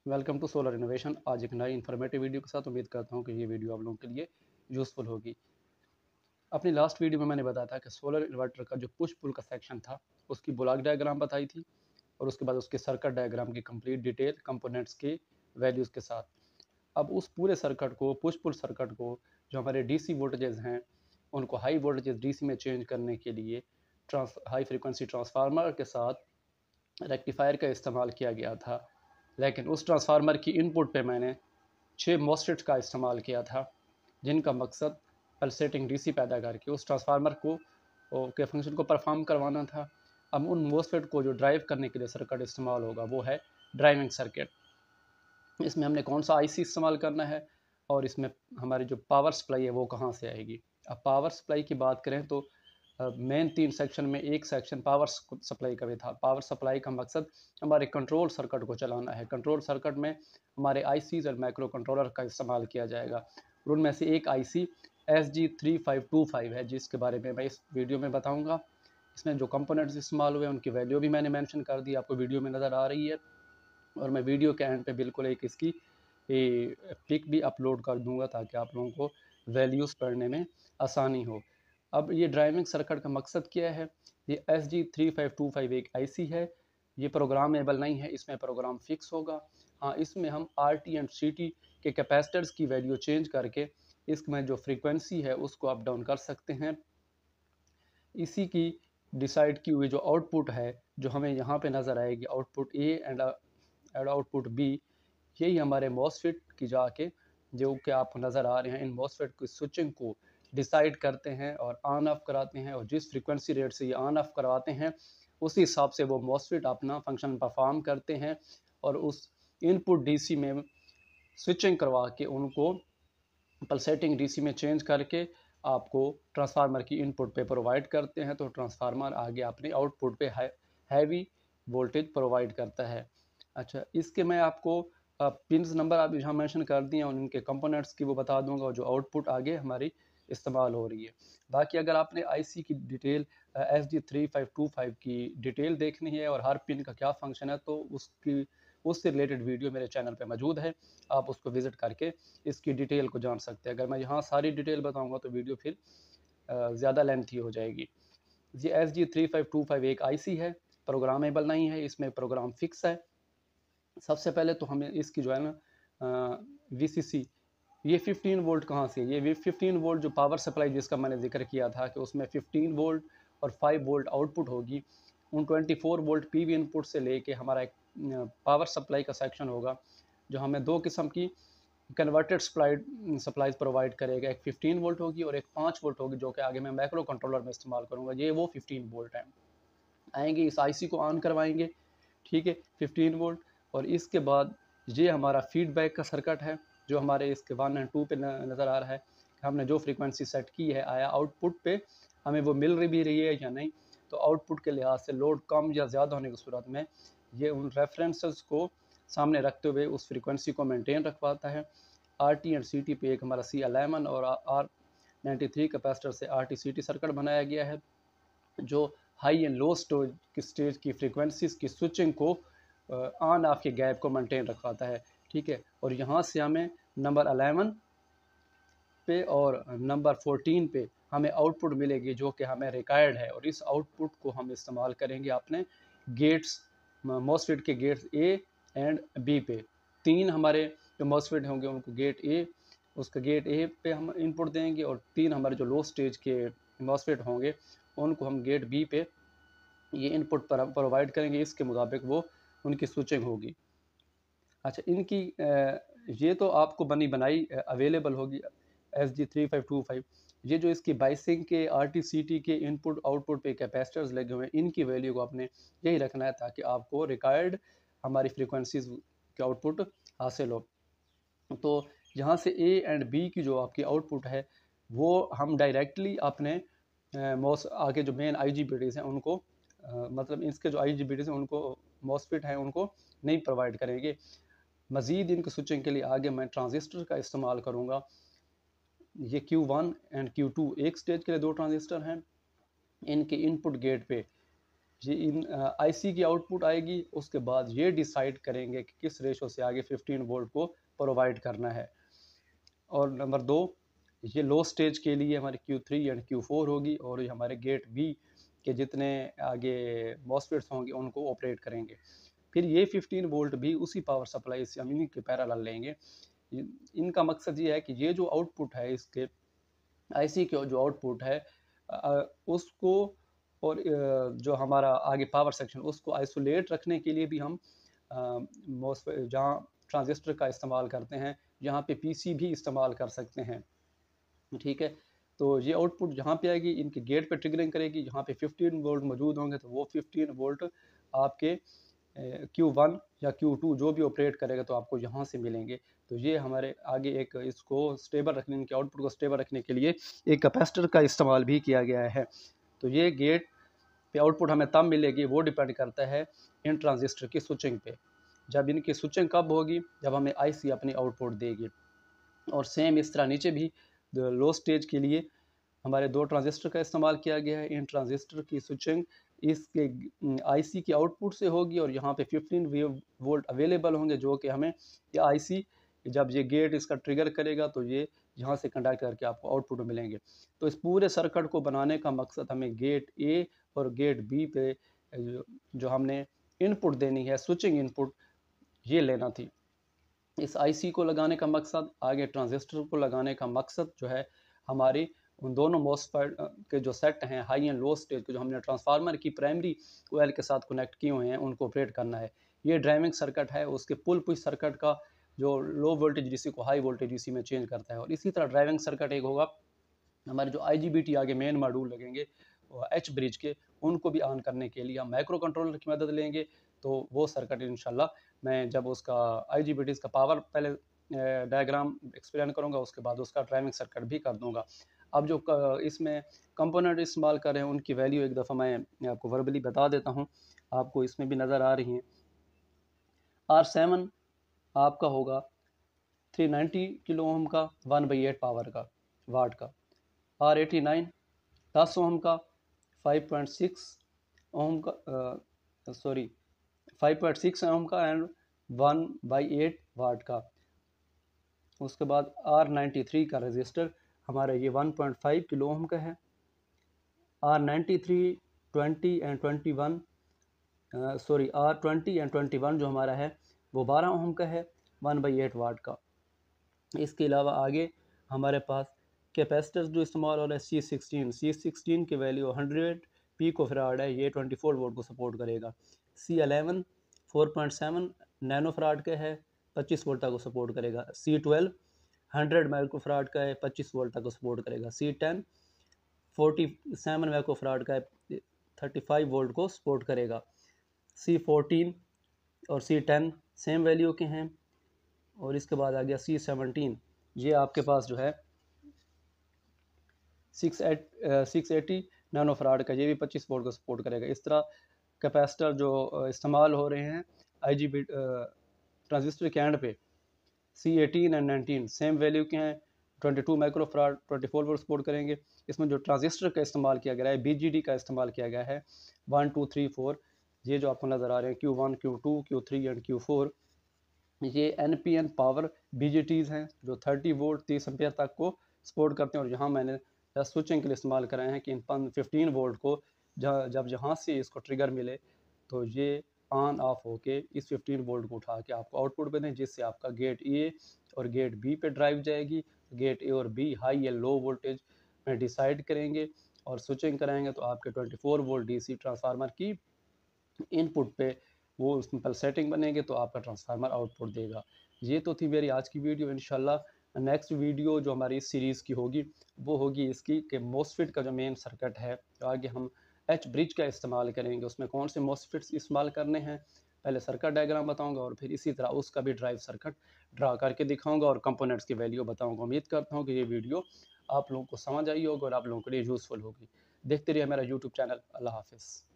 Welcome to solar innovation. आज एक नई इन्फॉर्मेटिव वीडियो के साथ उम्मीद करता हूँ कि ये वीडियो आप लोगों के लिए यूज़फुल होगी। अपनी लास्ट वीडियो में मैंने बताया था कि सोलर इन्वर्टर का जो पुश पुल का सेक्शन था उसकी ब्लॉक डायग्राम बताई थी और उसके बाद उसके सर्किट डायग्राम की कंप्लीट डिटेल कंपोनेंट्स के वैल्यूज़ के साथ। अब उस पूरे सर्किट को, पुश पुल सर्किट को, जो हमारे डीसी वोल्टेजेस हैं उनको हाई वोल्टेजेस डीसी में चेंज करने के लिए हाई फ्रिक्वेंसी ट्रांसफार्मर के साथ रेक्टिफायर का इस्तेमाल किया गया था। लेकिन उस ट्रांसफार्मर की इनपुट पे मैंने 6 मॉसफेट्स का इस्तेमाल किया था, जिनका मकसद पल्सेटिंग डीसी पैदा करके उस ट्रांसफार्मर को के फंक्शन को परफॉर्म करवाना था। अब उन मॉसफेट को जो ड्राइव करने के लिए सर्किट इस्तेमाल होगा वो है ड्राइविंग सर्किट। इसमें हमने कौन सा आईसी इस्तेमाल करना है और इसमें हमारी जो पावर सप्लाई है वो कहाँ से आएगी। अब पावर सप्लाई की बात करें तो मेन 3 सेक्शन में एक सेक्शन पावर सप्लाई का भी था। पावर सप्लाई का मकसद हमारे कंट्रोल सर्किट को चलाना है। कंट्रोल सर्किट में हमारे आईसीज और माइक्रो कंट्रोलर का इस्तेमाल किया जाएगा और उनमें से एक आईसी SG3525 है, जिसके बारे में मैं इस वीडियो में बताऊंगा। इसमें जो कंपोनेंट्स इस्तेमाल हुए उनकी वैल्यू भी मैंने मेंशन कर दी, आपको वीडियो में नज़र आ रही है। और मैं वीडियो के एंड पे बिल्कुल एक इसकी पिक भी अपलोड कर दूंगा ताकि आप लोगों को वैल्यूज़ पढ़ने में आसानी हो। अब ये ड्राइविंग सर्किट का मकसद क्या है? ये SG3525 एक आईसी है। ये प्रोग्रामेबल नहीं है, इसमें प्रोग्राम फिक्स होगा। हाँ, इसमें हम RT एंड CT के कैपेसिटर्स की वैल्यू चेंज करके इसमें जो फ्रीक्वेंसी है उसको अप डाउन कर सकते हैं। इसी की डिसाइड की हुई जो आउटपुट है, जो हमें यहाँ पे नज़र आएगी, output A and output B, यही हमारे मॉसफेट की जाके जो कि आपको नज़र आ रहे हैं, इन मॉसफेट की स्विचिंग को डिसाइड करते हैं और ऑन ऑफ कराते हैं। और जिस फ्रीक्वेंसी रेट से ये ऑन ऑफ करवाते हैं उसी हिसाब से वो मॉसफेट अपना फंक्शन परफॉर्म करते हैं और उस इनपुट डीसी में स्विचिंग करवा के उनको पल्सेटिंग डीसी में चेंज करके आपको ट्रांसफार्मर की इनपुट पे प्रोवाइड करते हैं। तो ट्रांसफार्मर आगे अपने आउटपुट पे हैवी वोल्टेज प्रोवाइड करता है। अच्छा, इसके मैं आपको पिंस नंबर आप यहाँ मेंशन कर दिए और उनके कंपोनेंट्स की वो बता दूंगा और जो आउटपुट आगे हमारी इस्तेमाल हो रही है। बाकी अगर आपने आईसी की डिटेल SG3525 की डिटेल देखनी है और हर पिन का क्या फंक्शन है तो उससे रिलेटेड वीडियो मेरे चैनल पे मौजूद है, आप उसको विज़िट करके इसकी डिटेल को जान सकते हैं। अगर मैं यहाँ सारी डिटेल बताऊँगा तो वीडियो फिर ज़्यादा लेंथी हो जाएगी। ये SG3525 एक आईसी है, प्रोग्रामेबल नहीं है, इसमें प्रोग्राम फिक्स है। सबसे पहले तो हमें इसकी जो है ना VCC, ये 15 वोल्ट कहाँ से? ये 15 वोल्ट जो पावर सप्लाई जिसका मैंने जिक्र किया था कि उसमें 15 वोल्ट और 5 वोल्ट आउटपुट होगी। उन 24 वोल्ट पीवी इनपुट से लेके हमारा एक पावर सप्लाई का सेक्शन होगा जो हमें दो किस्म की कन्वर्टेड सप्लाईज प्रोवाइड करेगा। एक 15 वोल्ट होगी और एक 5 वोल्ट होगी, जो कि आगे मैं माइक्रो कंट्रोलर में इस्तेमाल करूँगा। ये वो 15 वोल्ट है। आएंगे, इस आईसी को ऑन करवाएंगे, ठीक है, 15 वोल्ट। और इसके बाद ये हमारा फीडबैक का सर्किट है जो हमारे इसके 1 एंड 2 पे नज़र आ रहा है। हमने जो फ्रीक्वेंसी सेट की है, आया आउटपुट पे हमें वो मिल भी रही है या नहीं। तो आउटपुट के लिहाज से लोड कम या ज़्यादा होने की सूरत में ये उन रेफरेंसेस को सामने रखते हुए उस फ्रीक्वेंसी को मेंटेन रखवाता है। RT एंड CT पे एक हमारा C11 और R93 कैपेसिटर से RT CT सर्किट बनाया गया है जो हाई एंड लो स्टेज की फ्रीक्वेंसीज की स्विचिंग को ऑन ऑफ के गैप को मेंटेन रखवाता है, ठीक है। और यहाँ से हमें नंबर 11 पे और नंबर 14 पे हमें आउटपुट मिलेगी जो कि हमें रिक्वायर्ड है। और इस आउटपुट को हम इस्तेमाल करेंगे अपने गेट्स, मॉसफेट के गेट्स ए एंड बी पे। 3 हमारे जो मॉसफेट होंगे उनको गेट ए, उसका गेट ए पे हम इनपुट देंगे और 3 हमारे जो लो स्टेज के मॉसफेट होंगे उनको हम गेट बी पे ये इनपुट पर प्रोवाइड करेंगे। इसके मुताबिक वो उनकी स्विचिंग होगी। अच्छा, इनकी ये तो आपको बनी बनाई अवेलेबल होगी SG3525। ये जो इसकी बाइसिंग के RT-CT के इनपुट आउटपुट पे कैपेसिटर्स लगे हुए हैं, इनकी वैल्यू को आपने यही रखना है ताकि आपको रिक्वायर्ड हमारी फ्रीक्वेंसीज के आउटपुट हासिल हो। तो यहाँ से ए एंड बी की जो आपकी आउटपुट है वो हम डायरेक्टली अपने आगे जो मेन IGBTs हैं उनको मतलब इसके जो IGBTs हैं उनको, मॉसफेट हैं उनको नहीं प्रोवाइड करेंगे। मज़ीद इनकी स्विचिंग के लिए आगे मैं ट्रांजिस्टर का इस्तेमाल करूँगा। ये Q1 एंड Q2 एक स्टेज के लिए 2 ट्रांजिस्टर हैं। इनके इनपुट गेट पे ये इन आईसी की आउटपुट आएगी, उसके बाद ये डिसाइड करेंगे कि किस रेशो से आगे 15 वोल्ट को प्रोवाइड करना है। और नंबर 2, ये लो स्टेज के लिए हमारी Q3 एंड Q4 होगी, और ये हमारे गेट बी के जितने आगे मॉसफेट्स होंगे उनको ऑपरेट करेंगे। फिर ये 15 वोल्ट भी उसी पावर सप्लाई से हम इन्हीं के पैरेलल लेंगे। इनका मकसद ये है कि ये जो आउटपुट है इसके आईसी के जो आउटपुट है उसको और जो हमारा आगे पावर सेक्शन उसको आइसोलेट रखने के लिए भी हम जहाँ ट्रांजिस्टर का इस्तेमाल करते हैं, यहाँ पे पीसी भी इस्तेमाल कर सकते हैं। ठीक है, तो ये आउटपुट जहाँ पे आएगी इनके गेट पे ट्रिगरिंग करेगी, जहाँ पे 15 वोल्ट मौजूद होंगे तो वो 15 वोल्ट आपके Q1 या Q2 जो भी ऑपरेट करेगा तो आपको यहाँ से मिलेंगे। तो ये हमारे आगे एक इसको स्टेबल रखने, इनके आउटपुट को स्टेबल रखने के लिए एक कैपेसिटर का इस्तेमाल भी किया गया है। तो ये गेट पे आउटपुट हमें तब मिलेगी, वो डिपेंड करता है इन ट्रांजिस्टर की स्विचिंग पे। जब इनकी स्विचिंग कब होगी, जब हमें आईसी अपनी आउटपुट देगी। और सेम इस तरह नीचे भी लो स्टेज के लिए हमारे 2 ट्रांजिस्टर का इस्तेमाल किया गया है। इन ट्रांजिस्टर की स्विचिंग इसके आईसी की आउटपुट से होगी, और यहाँ पे 15 वोल्ट अवेलेबल होंगे, जो कि हमें ये आईसी जब ये गेट इसका ट्रिगर करेगा तो ये यहाँ से कंडक्ट करके आपको आउटपुट मिलेंगे। तो इस पूरे सर्किट को बनाने का मकसद हमें गेट ए और गेट बी पे जो हमने इनपुट देनी है, स्विचिंग इनपुट, ये लेना थी। इस आईसी को लगाने का मकसद, आगे ट्रांजिस्टर को लगाने का मकसद जो है हमारी उन दोनों मॉसफेट के जो सेट हैं हाई एंड लो स्टेज के, जो हमने ट्रांसफार्मर की प्राइमरी कोयल के साथ कनेक्ट किए हुए हैं, उनको ऑपरेट करना है। ये ड्राइविंग सर्किट है, उसके पुल पुश सर्किट का जो लो वोल्टेज डीसी को हाई वोल्टेज डीसी में चेंज करता है। और इसी तरह ड्राइविंग सर्किट एक होगा हमारे जो IGBT आगे मेन मॉड्यूल लगेंगे एच ब्रिज के, उनको भी ऑन करने के लिए हम माइक्रो कंट्रोलर की मदद लेंगे। तो वो सर्किट इंशाल्लाह मैं जब उसका IGBT का पावर पहले डायग्राम एक्सप्लेन करूंगा, उसके बाद उसका ड्राइविंग सर्किट भी कर दूंगा। अब जो इसमें कंपोनेंट इस्तेमाल कर रहे हैं उनकी वैल्यू एक दफ़ा मैं आपको वर्बली बता देता हूँ, आपको इसमें भी नज़र आ रही हैं। R7 आपका होगा 390 किलो ओम का 1/8 पावर का वाट का। R89 10 ओम का 5.6 ओम का 5.6 ओम का एंड 1/8 वाट का। उसके बाद R93 का रजिस्टर हमारा ये 1.5 किलो ओम का है। R93 20 एंड 21 R20 एंड 21 जो हमारा है वो 12 ओम का है, 1/8 वाट का। इसके अलावा आगे हमारे पास कैपेसिटर्स जो इस्तेमाल हो रहा है C16 की वैल्यू 100 पिको फराड है, ये 24 वोल्ट को सपोर्ट करेगा। C11 4.7 नैनो फराड का है, 25 वोल्ट तक को सपोर्ट करेगा। C12 100 माइक्रो फराड का है, 25 वोल्ट तक को सपोर्ट करेगा। C10 47 माइक्रो फराड का है, 35 वोल्ट को सपोर्ट करेगा। C14 और C10 सेम वैल्यू के हैं। और इसके बाद आ गया C17, ये आपके पास जो है 680 नैनो फराड का, ये भी 25 वोल्ट को सपोर्ट करेगा। इस तरह कैपेसिटर जो इस्तेमाल हो रहे हैं IGBT ट्रांजिस्टर के एंड पे C18 एंड 19 सेम वैल्यू के हैं, 22 माइक्रो फराड 24 वोल्ट सपोर्ट करेंगे। इसमें जो ट्रांजिस्टर का इस्तेमाल किया गया है BGD का इस्तेमाल किया गया है 1 2 3 4, ये जो आपको नज़र आ रहे हैं Q1 Q2 Q3 and Q4, ये NPN पावर BGTs हैं जो 30 वोल्ट 30 एम्पियर तक को सपोर्ट करते हैं। और यहाँ मैंने स्विचिंग के लिए इस्तेमाल कराए हैं कि इन 15 वोल्ट को जब यहाँ से इसको ट्रिगर मिले तो ये ऑन ऑफ होके इस 15 वोल्ट को उठा के आपको आउटपुट पे दें, जिससे आपका गेट ए और गेट बी पे ड्राइव जाएगी। गेट ए और बी हाई या लो वोल्टेज में डिसाइड करेंगे और स्विचिंग कराएंगे तो आपके 24 वोल्ट DC ट्रांसफार्मर की इनपुट पे वो सिंपल सेटिंग बनेंगे तो आपका ट्रांसफार्मर आउटपुट देगा। ये तो थी मेरी आज की वीडियो। इंशाल्लाह नेक्स्ट वीडियो जो हमारी इस सीरीज़ की होगी वो होगी इसकी कि मॉसफेट का जो मेन सर्किट है, आगे हम एच ब्रिज का इस्तेमाल करेंगे, उसमें कौन से मॉसफेट्स इस्तेमाल करने हैं, पहले सर्किट डायग्राम बताऊंगा और फिर इसी तरह उसका भी ड्राइव सर्किट ड्रा करके दिखाऊंगा और कंपोनेंट्स की वैल्यू बताऊंगा। उम्मीद करता हूँ कि ये वीडियो आप लोगों को समझ आई होगी और आप लोगों के लिए यूज़फुल होगी। देखते रहिए मेरा यूट्यूब चैनल। अल्लाह हाफिज़।